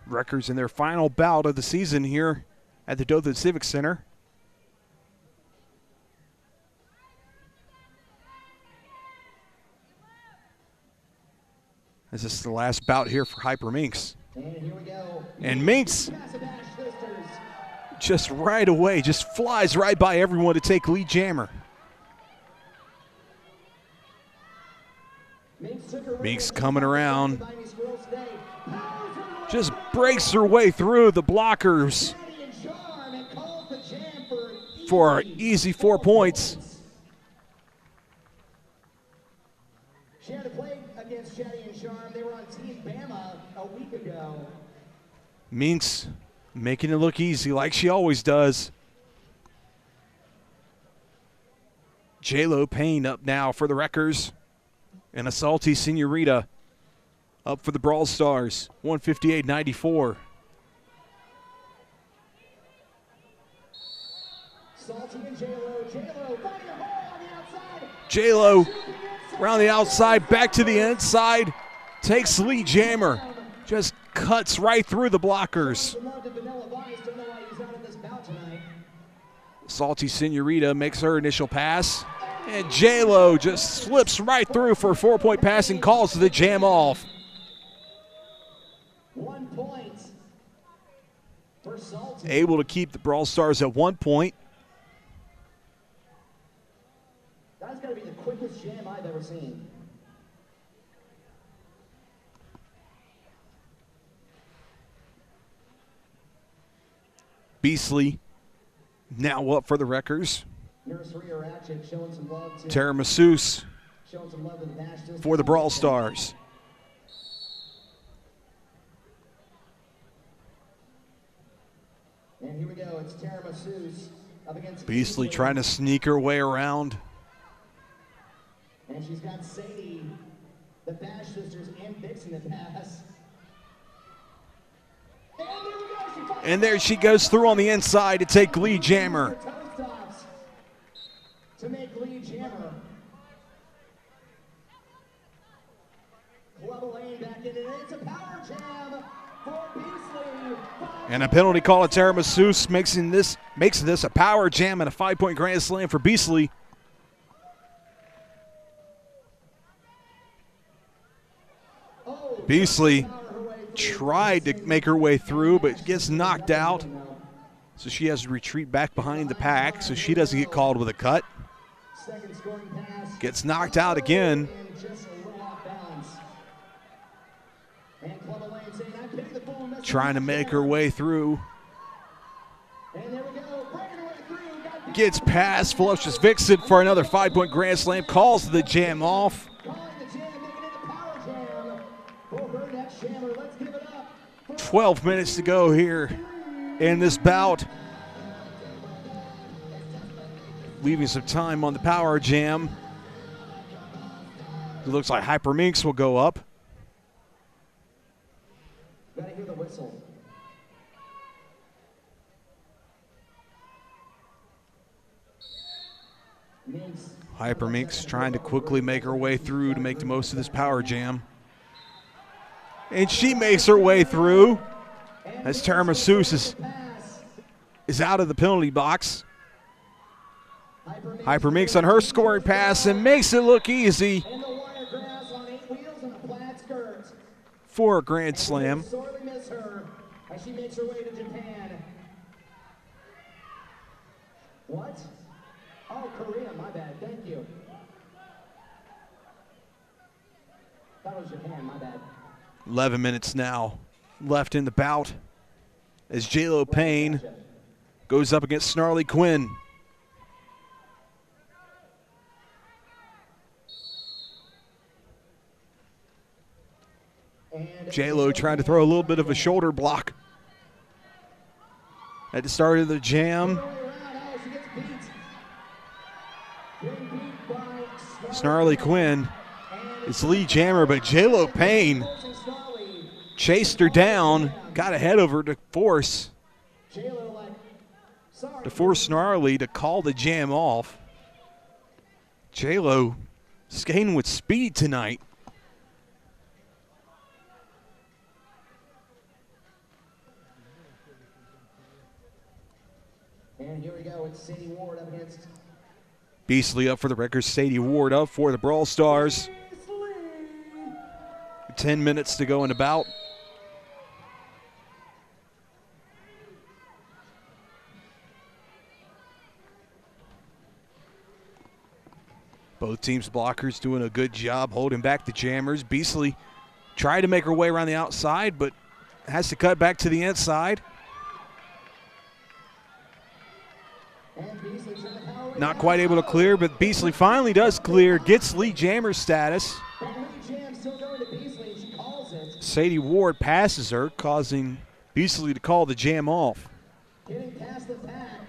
Wreckers in their final bout of the season here at the Dothan Civic Center. This is the last bout here for Hyper Minx. And here we go. And Minx Massive Ash Sisters. just right away, just flies right by everyone to take lead jammer. Minx coming around. Just breaks her way through the blockers for an easy 4 points. She had to play against Chatty and Charm. They were on Team Bama a week ago. Minx making it look easy like she always does. J-Lo Payne up now for the Wreckers. And a salty Senorita up for the Brawl Stars. 158-94. Salty and J-Lo. J-Lo finding a hole on the outside. J-Lo around the outside, back to the inside. Takes lead jammer. Just cuts right through the blockers. Salty Senorita makes her initial pass. And J-Lo just slips right through for a 4-point pass and calls the jam off. 1 point for Salty. Able to keep the Brawl Stars at 1 point. That's got to be the quickest jam I've ever seen. Beasley now up for the Wreckers. Nursery or action, showing some love to Tara Masseuse showing some love to the Bash Sisters. for the Brawl Stars. And here we go. It's Tara Masseuse up against Beasley trying to sneak her way around. And she's got Sadie, the Bash Sisters, and Vixen to pass. And there we go. And there she goes through on the inside to take lead jammer. Toe stops to make lead jammer. Club Lane back in it. It's a power jam for Beasley. And a penalty call at Tara Masseuse makes this a power jam and a 5-point grand slam for Beasley. Beasley tried to make her way through, but gets knocked out. So she has to retreat back behind the pack so she doesn't get called with a cut. Gets knocked out again. Trying to make her way through. Gets past Ferocious Vixen for another 5-point grand slam. Calls the jam off. 12 minutes to go here in this bout. Leaving some time on the power jam. It looks like Hyper Minx will go up. Gotta hear the whistle. Hyper Minx trying to quickly make her way through to make the most of this power jam. And she makes her way through as Tara Masseuse is out of the penalty box. Hyper Minx on her scoring pass and makes it look easy for a grand slam. Sorely miss her as she makes her way to Japan. What? Oh, Korea, my bad. Thank you. That was Japan, my bad. 11 minutes now left in the bout as J-Lo Payne goes up against Snarly Quinn. J-Lo trying to throw a little bit of a shoulder block at the start of the jam. Snarly Quinn is the lead jammer, but J-Lo Payne chased her down, got ahead of her to force Snarly to call the jam off. J-Lo skating with speed tonight. And here we go, it's Sadie Ward up against Beasley up for the Wreckers, Sadie Ward up for the Brawl Stars. 10 minutes to go in the bout. Both teams' blockers doing a good job holding back the jammers. Beasley tried to make her way around the outside, but has to cut back to the inside. Not quite able to clear, but Beasley finally does clear, gets lead jammer status. Sadie Ward passes her, causing Beasley to call the jam off. Getting past the pack,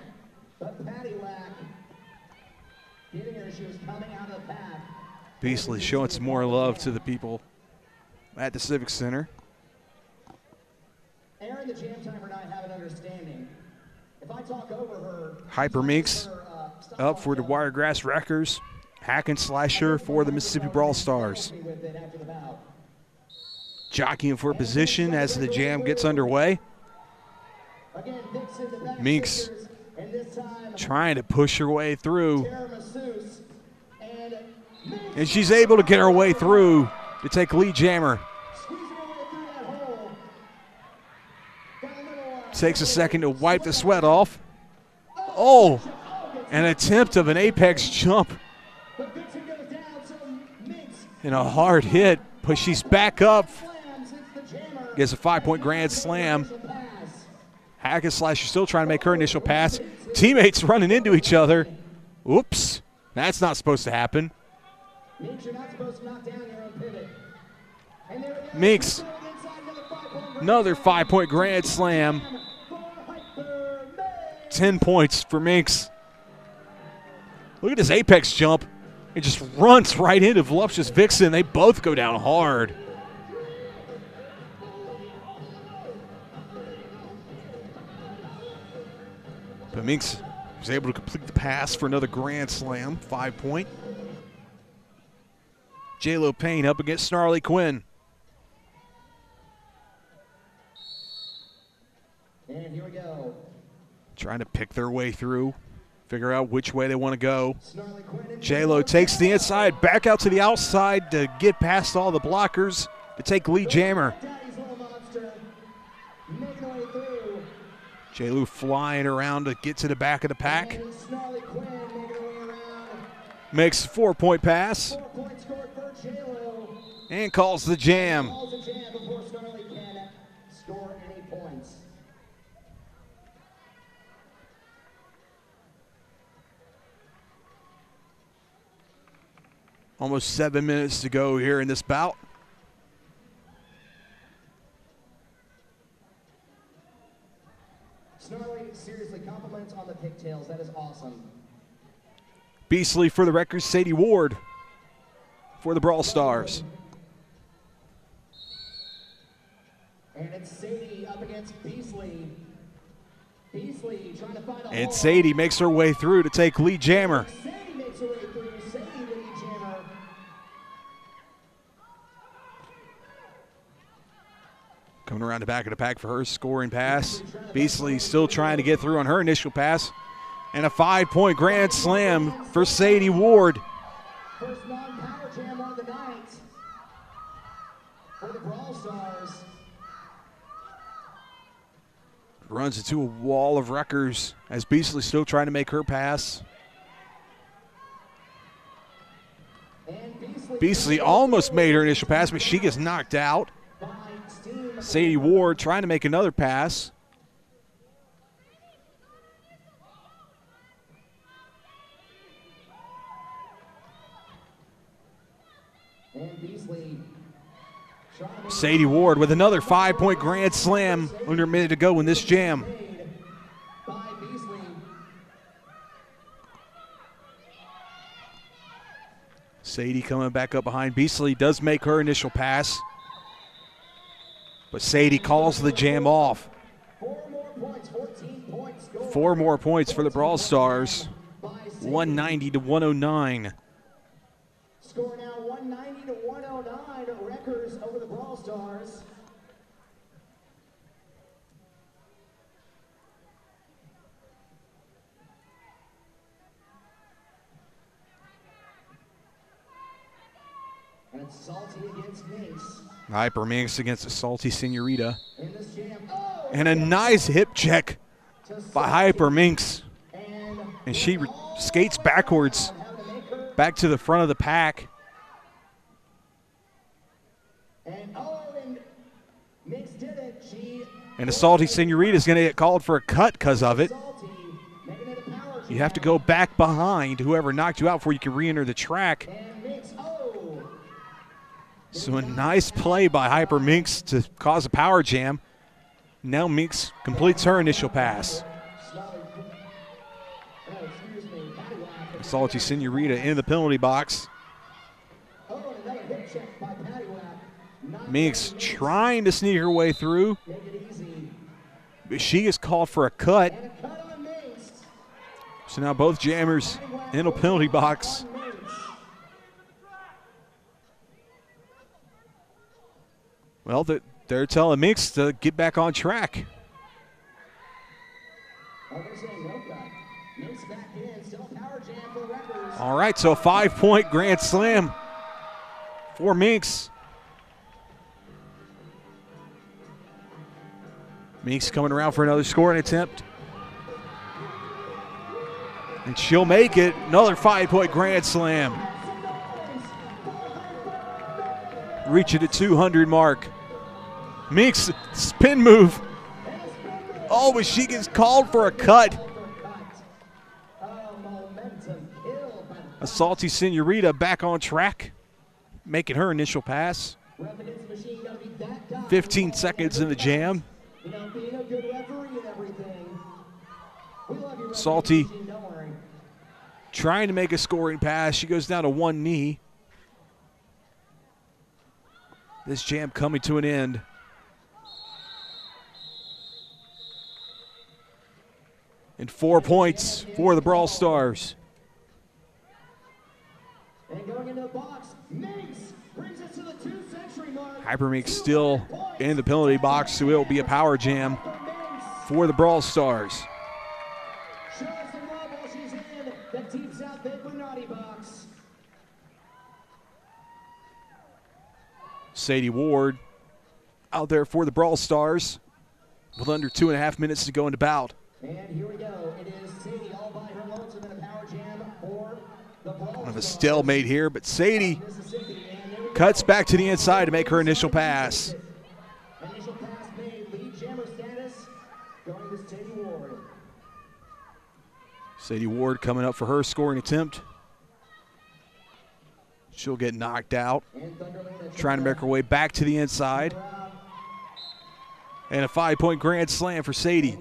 but Patty Lack getting her, she was coming out of the pack. Beasley showing some more love to the people at the Civic Center. Aaron, the jam timer and I have an understanding. If I talk over her, Hyper Meeks up for the Wiregrass Wreckers. Hack and Slasher for the Mississippi Brawl Stars. Jockeying for position as the jam gets underway. Meeks trying to push her way through. And she's able to get her way through to take lead jammer. Takes a second to wipe the sweat off. Oh, an attempt of an apex jump. And a hard hit, but she's back up. Gets a 5-point grand slam. Hack and Slasher still trying to make her initial pass. Teammates running into each other. Oops, that's not supposed to happen. Meeks, another 5-point grand slam. 10 points for Meeks. Look at this apex jump. It just runs right into Voluptuous Vixen. They both go down hard. But Meeks was able to complete the pass for another grand slam, 5-point. J-Lo Payne up against Snarly Quinn. And here we go. Trying to pick their way through, figure out which way they want to go. J-Lo takes the inside, back out to the outside to get past all the blockers to take lead jammer. J-Lo flying around to get to the back of the pack. Makes a 4-point pass. And calls the jam. Almost 7 minutes to go here in this bout. Snarly, seriously, compliments on the pigtails. That is awesome. Beasley for the Wreckers, Sadie Ward for the Brawl Stars. And it's Sadie up against Beasley. Beasley trying to find a And Sadie makes her way through to take lead jammer. Sadie makes her way through. Sadie lead jammer. Coming around the back of the pack for her scoring pass. Beasley still trying to get through on her initial pass. And a 5-point grand slam for Sadie Ward. First non-PowerJam of the night for the Brawl Stars. Runs into a wall of Wreckers as Beasley still trying to make her pass. And Beasley Beasley almost made her initial pass, but she gets knocked out. Sadie Ward trying to make another pass. Sadie Ward with another 5-point grand slam under a minute to go in this jam. Sadie coming back up behind. Beasley does make her initial pass, but Sadie calls the jam off. 4 more points for the Brawl Stars. 190 to 109. Score now 190 to 109. Wreckers over the Brawl Stars. And it's Salty against Minx. Hyper Minx against the Salty Senorita. And a nice hip check by Hyper Minx. And she skates backwards, back to the front of the pack. And the Salty Senorita is going to get called for a cut because of it. You have to go back behind whoever knocked you out before you can re-enter the track. So a nice play by Hyper Minx to cause a power jam. Now Minx completes her initial pass. Salty Senorita in the penalty box. Minx trying to sneak her way through, but she is called for a cut. So now both jammers in the penalty box. Well, they're telling Minx to get back on track. All right, so a 5-point grand slam for Minx. Minx coming around for another scoring attempt. And she'll make it. Another 5-point grand slam. Reaching the 200 mark. Minx spin move. Oh, but she gets called for a cut. A Salty Senorita back on track, making her initial pass. 15 seconds in the jam. Salty trying to make a scoring pass. She goes down to one knee. This jam coming to an end. And 4 points for the Brawl Stars. And going into the box, Minx brings us to the 2-century mark. Hyper Minx still in the penalty box, so it will be a power jam for the Brawl Stars. Shows the love while she's in the Deep South Vapor Naughty box. Sadie Ward out there for the Brawl Stars with under 2.5 minutes to go in the bout. And here we go. It is Sadie all by her lonesome in a power jam for the Brawl Stars. Kind of a stalemate here, but Sadie cuts back to the inside to make her initial pass. Initial pass made, lead jammer status, going to Sadie Ward. Sadie Ward coming up for her scoring attempt. She'll get knocked out, trying to make her way back to the inside. And a 5-point grand slam for Sadie.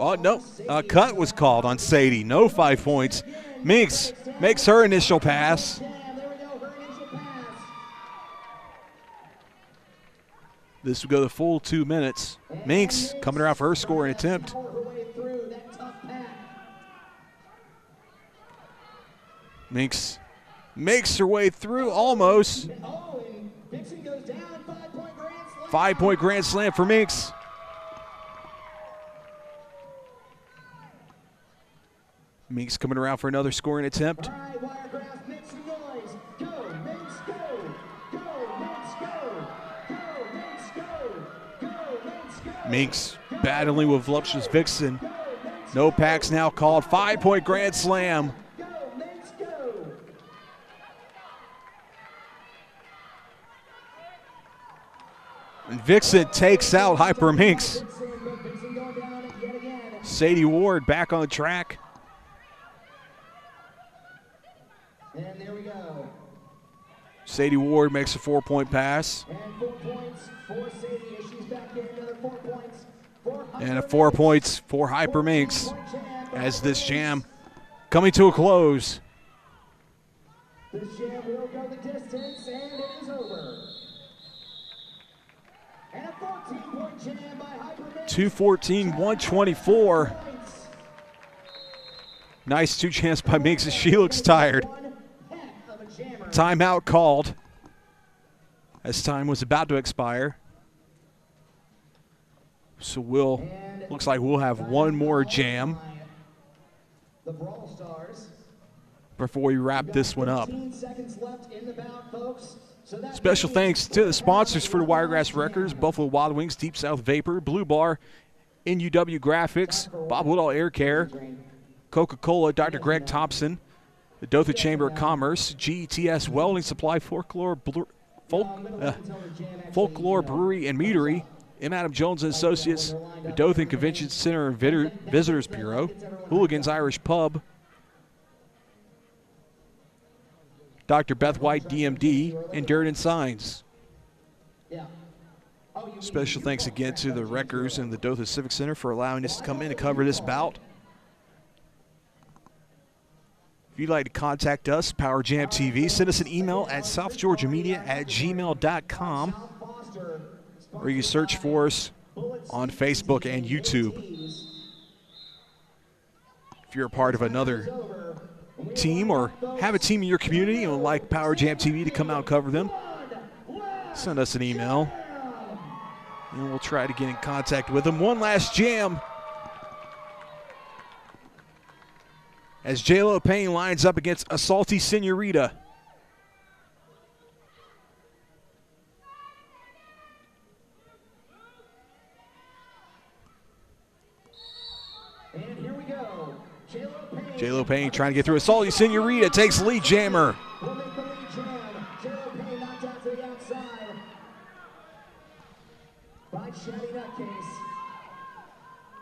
Oh, no, a cut was called on Sadie. No 5 points. Minx makes her initial pass. This will go the full 2 minutes. Minx coming around for her scoring attempt. Minx makes her way through almost. 5-point grand slam for Minx. Minx coming around for another scoring attempt. All right, Wiregrass, make some noise. Go, Minx, go. Go, Minx, go. Go, Minx, go. Go, Minx, go. Minx battling with Voluptuous Vixen. Go, Minx, No packs now called. 5-point grand slam. Go, Minx, go. And Vixen takes out Hyper Minx. Vixen going down yet again. Sadie Ward back on the track. And there we go. Sadie Ward makes a 4-point pass. And 4 points for Sadie as she's back in. Another 4 points for Hyper And 4 points for Hyper Minx as this jam coming to a close. This jam will go the distance, and it is over. And a 14-point jam by Hyper Minx. 2:14, 1:24. Nice 2 jams by Minx as she looks tired. Timeout called as time was about to expire. So looks like we'll have one more jam The Brawl Stars. before we wrap this one up. 15 seconds left in the bout, folks. So that Special means thanks to the sponsors for the Wiregrass Wreckers: Buffalo Wild Wings, Deep South Vapor, Blue Bar, NUW Graphics, Bob Woodall Air Care, Coca-Cola, Dr. Greg Thompson, the Dothan Chamber of Commerce, GETS Welding Supply, Folklore Brewery and Meadery, M. Adam Jones and Associates, the Dothan Convention Center and Visitors Bureau, Hooligans Irish Pub, Dr. Beth White, DMD, and Dirt Signs. Special thanks again to the Wreckers and the Dothan Civic Center for allowing us to come in and cover this bout. If you'd like to contact us, PowerJam TV, send us an email at southgeorgiamedia@gmail.com, or you can search for us on Facebook and YouTube. If you're a part of another team or have a team in your community and would like PowerJam TV to come out and cover them, send us an email and we'll try to get in contact with them. One last jam as J-Lo Payne lines up against a Salty Senorita. And here we go. J-Lo Payne trying to get through. A Salty Senorita takes lead jammer. Will make the lead jam. J-Lo Payne knocked out to the outside by Chatty Nutcase.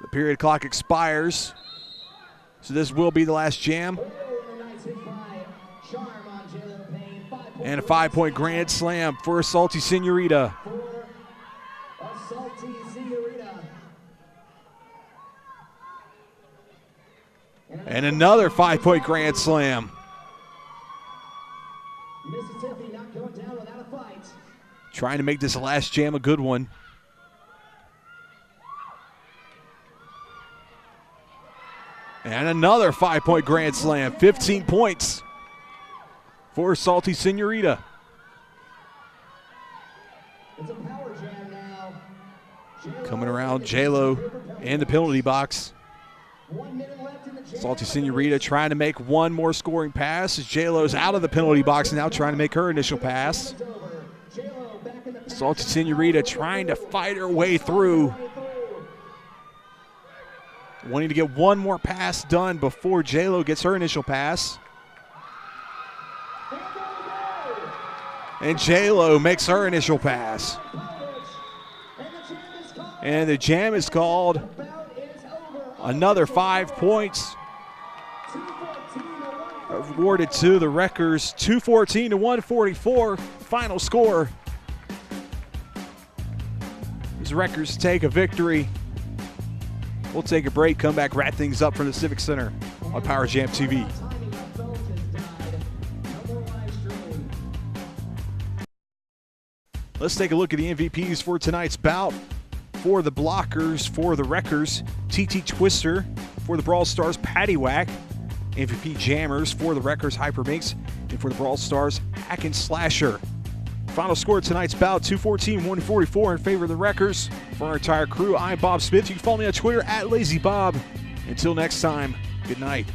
The period clock expires, so this will be the last jam. Oh, and a nice hit by Charm on J-Lo Payne. 5 And a 5-point grand slam for a Salty Senorita. for a Salty Senorita. And another 5-point grand slam. Mississippi not going down without a fight. Trying to make this last jam a good one. And another 5-point grand slam. 15 points for Salty Senorita. It's a power jam now. Coming around J-Lo and the penalty box. 1 minute left in the jam. Salty Senorita trying to make one more scoring pass as J-Lo's out of the penalty box now trying to make her initial pass. It's over. J-Lo back in the pack. Salty Senorita trying to fight her way through. Wanting to get one more pass done before J-Lo gets her initial pass. And J-Lo makes her initial pass. And the jam is called. Another 5 points awarded to the Wreckers. 2:14 to 144. Final score. These Wreckers take a victory. We'll take a break, come back, wrap things up from the Civic Center on PowerJam TV. Let's take a look at the MVPs for tonight's bout. For the blockers, for the Wreckers, TT Twister. For the Brawl Stars, Patty Whack. MVP Jammers for the Wreckers, Hyper Minx. And for the Brawl Stars, Hack and Slasher. Final score of tonight's bout, 2:14-144 in favor of the Wreckers. For our entire crew, I'm Bob Smith. You can follow me on Twitter @LazyBob. Until next time, good night.